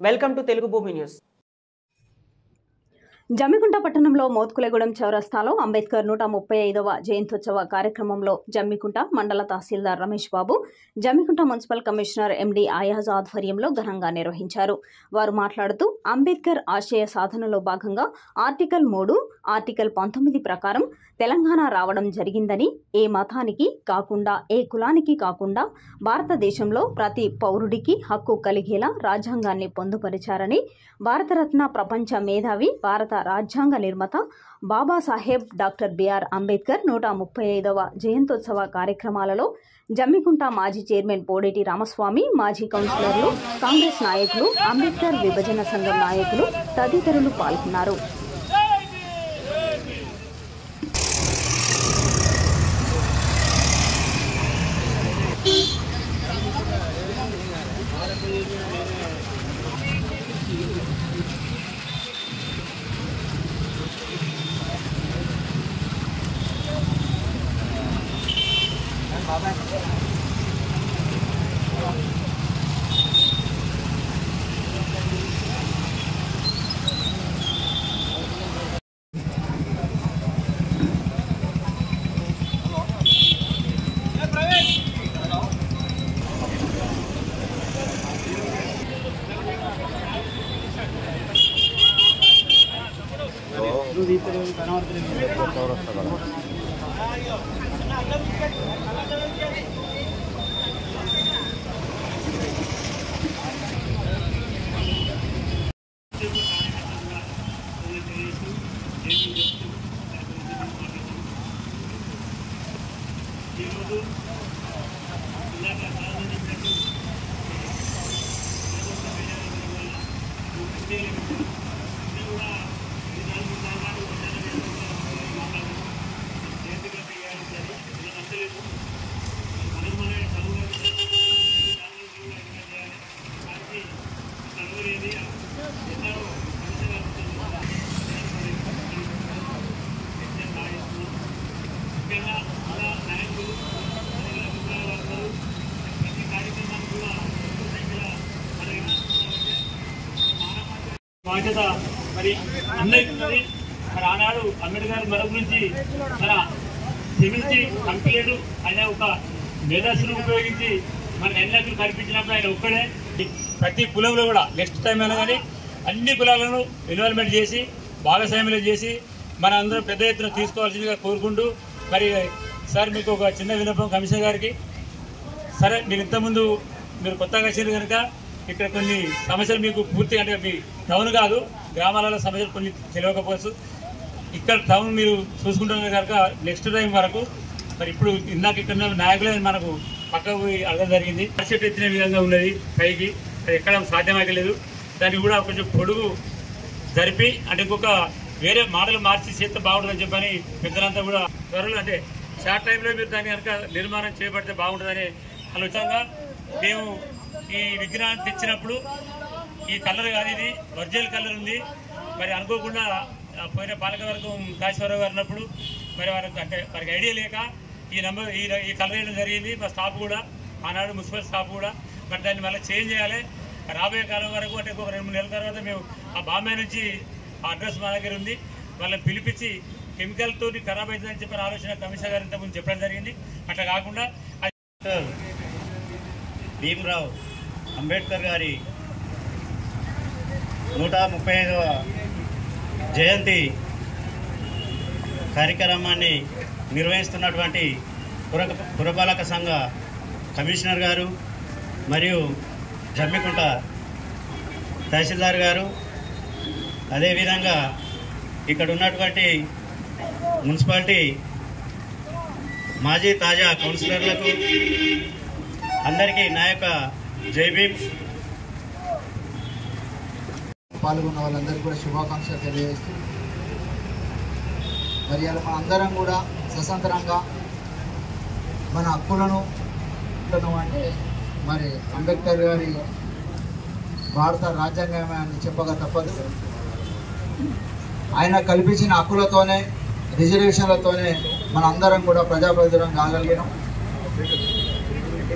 Welcome to Telugu భూమి news. Jammikunta పట్టణంలో మోత్కులగూడెం చౌరస్తాలో అంబేద్కర్ 135వ జయంత్యోత్సవ కార్యక్రమంలో జమ్మికుంట మండల తహసీల్దార్ రమేష్ బాబు, జమ్మికుంట మున్సిపల్ కమిషనర్ ఎండి ఆయాజ్ ఆధ్వర్యంలో ఘనంగా నిర్వహించారు. వారు మాట్లాడుతూ అంబేద్కర్ ఆశయ సాధనలో భాగంగా ఆర్టికల్ 3, ఆర్టికల్ 19 ప్రకారం తెలంగాణ రావడం జరిగిందని, ఏ మతానికి కాకుండా, ఏ కులానికి కాకుండా భారతదేశంలో ప్రతి పౌరుడికి హక్కు కలిగేలా రాజ్యాంగాన్ని పొందుపరిచారని, భారతరత్న ప్రపంచ మేధావి, భారత రాజ్యాంగ నిర్మాత బాబాసాహెబ్ డాక్టర్ బిఆర్ అంబేద్కర్ 135వ జయంత్యోత్సవ కార్యక్రమాలలో జమ్మికుంట మాజీ చైర్మన్ పోడేటి రామస్వామి, మాజీ కౌన్సిలర్లు, కాంగ్రెస్ నాయకులు, అంబేద్కర్ విభజన సంఘం నాయకులు తదితరులు పాల్గొన్నారు. బాధ్యత మరి అందరికీ ఉన్నది. మరి ఆనాడు అంబేద్కర్ మన గురించి మన శ్రమించి కంప్లీట్ ఆయన ఒక మేధస్సును ఉపయోగించి మన ఎన్నికలు కల్పించినప్పుడు ఆయన ఒక్కడే ప్రతి కులంలో కూడా నెక్స్ట్ టైం అయినా కానీ అన్ని కులాలను ఇన్వాల్వ్మెంట్ చేసి భాగస్వామ్యం చేసి మన అందరూ పెద్ద ఎత్తున తీసుకోవాల్సిందిగా కోరుకుంటూ, మరి సార్ మీకు ఒక చిన్న విన్నపం కమిషనర్ గారికి. సరే, మీరు ఇంతకుముందు మీరు కొత్తగా వచ్చారు కనుక ఇక్కడ కొన్ని సమస్యలు మీకు పూర్తిగా, అంటే మీ టౌన్ కాదు గ్రామాలలో సమస్యలు కొన్ని తెలియకపోవచ్చు. ఇక్కడ టౌన్ మీరు చూసుకుంటున్నారు కనుక నెక్స్ట్ టైం వరకు మరి ఇప్పుడు ఇందాక ఇక్కడ నాయకులే మనకు పక్కకు అడగడం జరిగింది. పరిస్థితి ఎత్తిన విధంగా ఉన్నది పైకి, అది ఎక్కడం సాధ్యమయ్యలేదు. దానికి కూడా కొంచెం పొడుగు జరిపి అంటే ఇంకొక వేరే మోడల్ మార్చి చేస్తే బాగుంటుందని చెప్పని పెద్దలంతా కూడా త్వరలో అంటే షార్ట్ టైంలో మీరు దాన్ని కనుక నిర్మాణం చేపడితే బాగుంటుందని ఆలోచనగా మేము ఈ విగ్రహాన్ని తెచ్చినప్పుడు ఈ కలర్ కాదు, ఇది ఒరిజినల్ కలర్ ఉంది. మరి అనుకోకుండా పోయిన పాలకవర్గం కాశీవరావు గారు ఉన్నప్పుడు మరి వారికి అంటే వారికి ఐడియా లేక ఈ కలర్ వేయడం జరిగింది. మా స్టాఫ్ కూడా ఆనాడు మున్సిపల్ స్టాఫ్ కూడా మరి దాన్ని మళ్ళీ చేంజ్ చేయాలి. రాబోయే కాలం వరకు అంటే ఇంకొక 2-3 నెలల తర్వాత మేము ఆ బాంబే నుంచి ఆ అడ్రస్ మా దగ్గర ఉంది, వాళ్ళని పిలిపించి కెమికల్తో ఖరాబ్ అవుతుందని చెప్పిన ఆలోచన కమిషనర్ గారు ఇంతకుముందు చెప్పడం జరిగింది. అట్లా కాకుండా భీమ్రావ్ అంబేద్కర్ గారి 135వ జయంతి కార్యక్రమాన్ని నిర్వహిస్తున్నటువంటి పురపాలక సంఘ కమిషనర్ గారు మరియు జమ్మికుంట తహసీల్దార్ గారు, అదేవిధంగా ఇక్కడ ఉన్నటువంటి మున్సిపాలిటీ మాజీ తాజా కౌన్సిలర్లకు అందరికీ నా యొక్క జై భీమ్. పాల్గొన్న వాళ్ళందరికీ కూడా శుభాకాంక్షలు తెలియజేస్తూ, మరి అలా మన అందరం కూడా స్వతంత్రంగా మన హక్కులను అంటే మరి అంబేద్కర్ గారి భారత రాజ్యాంగమే అని చెప్పగా తప్పదు. ఆయన కల్పించిన హక్కులతోనే, రిజర్వేషన్లతోనే మన అందరం కూడా ప్రజాప్రతినిధులం కాగలిగినాం.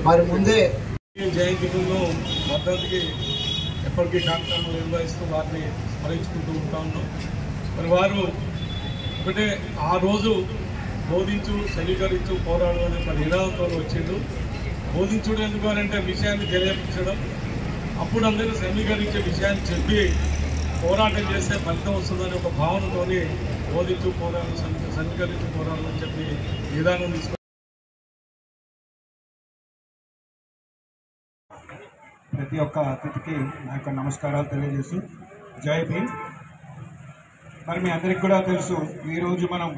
మరి ముందే జయంతి మద్దతుకి ఇప్పటికీ కార్యక్రమాలు నిర్వహిస్తూ వారిని స్మరించుకుంటూ ఉంటా ఉన్నాం. మరి వారు ఒకటే ఆ రోజు బోధించు, సమీకరించు, పోరాడు అనే ఒక నినాదంతో వచ్చిండు. బోధించుడు ఎందుకు అంటే విషయాన్ని తెలియపరచడం, అప్పుడు అందరూ సమీకరించే విషయాన్ని చెప్పి పోరాటం చేస్తే ఫలితం వస్తుందనే ఒక భావనతోని బోధించు, పోరాడు, సమీకరించు, పోరాడు అని చెప్పి విధానం తీసుకు ప్రతి ఒక్క అతిథికి నా యొక్క నమస్కారాలు తెలియజేస్తూ జై భీమ్. మరి మీ అందరికీ కూడా తెలుసు, ఈరోజు మనం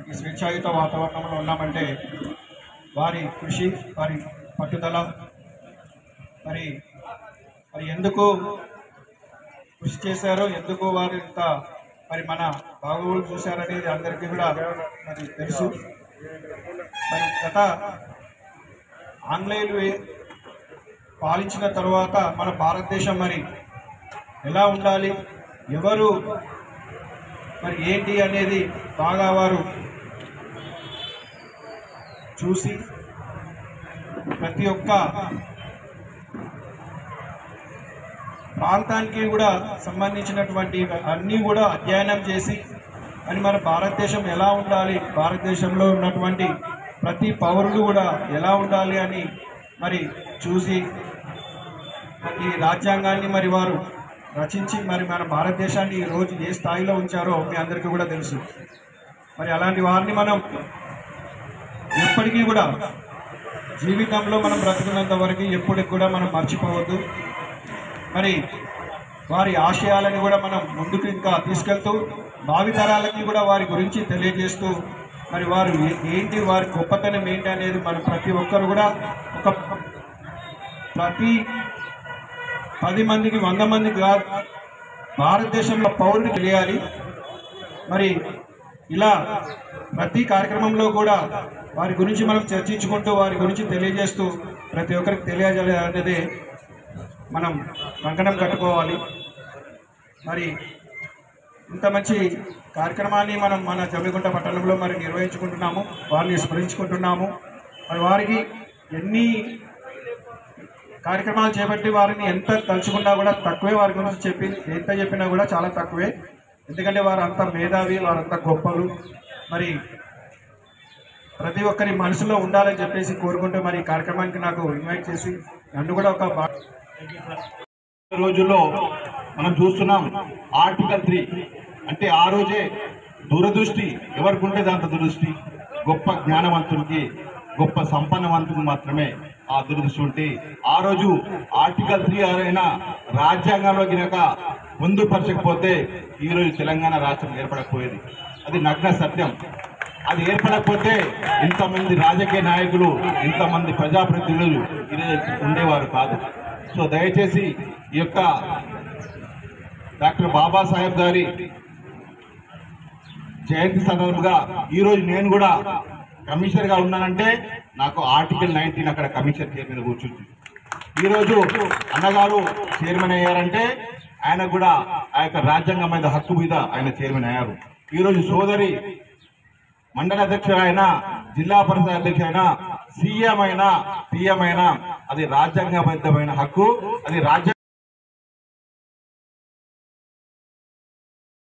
ఈ స్వేచ్ఛాయుత వాతావరణంలో ఉన్నామంటే వారి కృషి, వారి పట్టుదల, మరి ఎందుకు కృషి చేశారో, ఎందుకు వారు ఇంత మరి మన బాగోగులు చూశారనేది అందరికీ కూడా మరి తెలుసు. మరి గత ఆంగ్లేయులు పాలించిన తర్వాత మన భారతదేశం మరి ఎలా ఉండాలి, ఎవరు మరి ఏంటి అనేది బాగా వారు చూసి ప్రతి ఒక్క ప్రాంతానికి కూడా సంబంధించినటువంటి అన్నీ కూడా అధ్యయనం చేసి అని మన భారతదేశం ఎలా ఉండాలి, భారతదేశంలో ఉన్నటువంటి ప్రతి పౌరుడు కూడా ఎలా ఉండాలి అని మరి చూసి ఈ రాజ్యాంగాన్ని మరి వారు రచించి మరి మన భారతదేశాన్ని ఈరోజు ఏ స్థాయిలో ఉంచారో మీ అందరికీ కూడా తెలుసు. మరి అలాంటి వారిని మనం ఎప్పటికీ కూడా జీవితంలో మనం బ్రతుకున్నంత వరకు ఎప్పటికి కూడా మనం మర్చిపోవద్దు. మరి వారి ఆశయాలను కూడా మనం ముందుకు ఇంకా తీసుకెళ్తూ భావితరాలకి కూడా వారి గురించి తెలియజేస్తూ మరి వారు ఏంటి, వారి గొప్పతనం ఏంటి అనేది మనం ప్రతి ఒక్కరు కూడా ప్రతి 10 మందికి 100 మందికి కాదు, భారతదేశంలో పౌరుడికి తెలియాలి. మరి ఇలా ప్రతి కార్యక్రమంలో కూడా వారి గురించి మనం చర్చించుకుంటూ వారి గురించి తెలియజేస్తూ ప్రతి ఒక్కరికి తెలియజేయాలి అనేది మనం కంకణం కట్టుకోవాలి. మరి ఇంత మంచి కార్యక్రమాన్ని మనం మన జమ్మికుంట పట్టణంలో మరి నిర్వహించుకుంటున్నాము, వారిని స్మరించుకుంటున్నాము. మరి వారికి ఎన్ని కార్యక్రమాలు చేపట్టి వారిని ఎంత తలుచుకున్నా కూడా తక్కువే, వారి గురించి ఎంత చెప్పినా కూడా చాలా తక్కువే. ఎందుకంటే వారు అంత మేధావి, వారంత గొప్పలు. మరి ప్రతి ఒక్కరి మనసులో ఉండాలని చెప్పేసి కోరుకుంటూ మరి ఈ కార్యక్రమానికి నాకు ఇన్వైట్ చేసి నన్ను కూడా ఒక రోజుల్లో మనం చూస్తున్నాం. ఆర్టికల్ 3 అంటే ఆ రోజే దూరదృష్టి ఎవరికి ఉండేది, అంత దూరదృష్టి గొప్ప జ్ఞానవంతునికి, గొప్ప సంపన్నవంతునికి మాత్రమే ఆ దురదృష్టి ఉంటే ఆ రోజు ఆర్టికల్ 3 అయినా రాజ్యాంగంలో గినక పొందుపరచకపోతే ఈరోజు తెలంగాణ రాష్ట్రం ఏర్పడకపోయేది. అది నగ్న సత్యం. అది ఏర్పడకపోతే ఇంతమంది రాజకీయ నాయకులు, ఇంతమంది ప్రజాప్రతినిధులు ఈరోజు ఉండేవారు కాదు. సో దయచేసి ఈ యొక్క డాక్టర్ బాబాసాహెబ్ గారి జయంతి సందర్భంగా ఈరోజు నేను కూడా కమిషనర్గా ఉన్నానంటే నాకు ఆర్టికల్ 19 అక్కడ కమిషనర్ చైర్ మీద కూర్చుంది. ఈరోజు అన్నగారు చైర్మన్ అయ్యారంటే ఆయన కూడా ఆ యొక్క రాజ్యాంగం మీద హక్కు మీద ఆయన చైర్మన్ అయ్యారు. ఈరోజు సోదరి మండల అధ్యక్షుడు అయినా, జిల్లా పరిషత్ అధ్యక్షుడు అయినా, సీఎం అయినా, పిఎం అయినా అది రాజ్యాంగబద్ధమైన హక్కు. అది